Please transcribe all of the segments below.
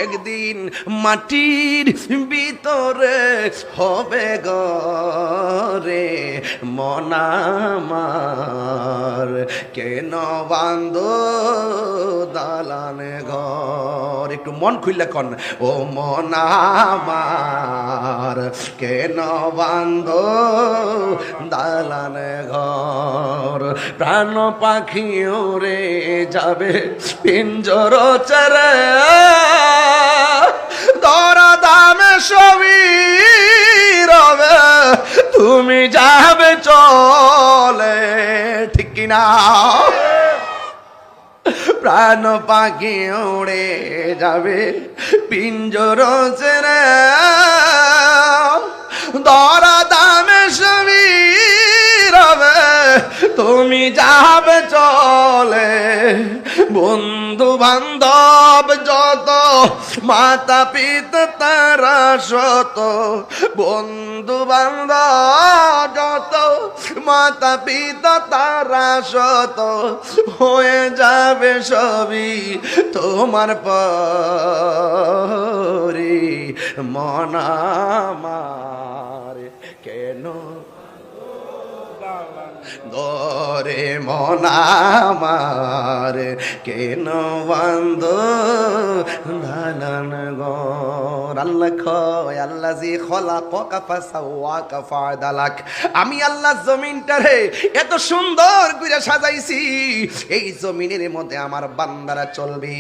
একদিন মাটির ভিতরে হবে ঘরে মন আমার কেন বান্ধ দালান ঘর একটু মন খুললে কন ও মন আমার কেন বান্ধ দালান ঘর প্রাণ পাখি উড়ে যাবে পিঞ্জর চরে দরা দামে সবই রবে তুমি যাবে চলে ঠিক কিনা প্রাণ পাখি উড়ে যাবে পিঞ্জর ছেড়ে দরা দামে সবই রবে তুমি যাবে চলে বন্ধু বান্ধব যত মাতা পিতা তারা শত বন্ধু বান্ধব যত মাতা পিতা তারা শত হয়ে যাবে সবই তোমার পরে মন আমার কেন দরে মন আমার কেন বান্ধ দালান ঘর আল্লাহ কয় আল্লাহ জি খলাকা ফাসাওয়াকা ফাদালাক আমি আল্লাহ জমিনটারে এত সুন্দর করে সাজাইছি এই জমিনের মধ্যে আমার বান্দারা চলবে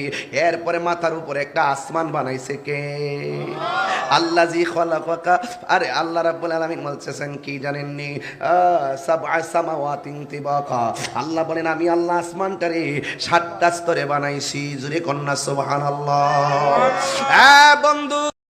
এরপরে মাথার উপরে একটা আসমান বানাইছে কে আল্লাহ জি খলাকা আরে আল্লাহ রাব্বুল আলামিন বলতেছেন কি জানেননি সাবআ সামাওয়াতিন তিবাকা আল্লাহ বলেন আমি আল্লাহ আসমানটারে 7টা স্তরে বানাইছি জুরে কন্যা সুবহানাল্লাহ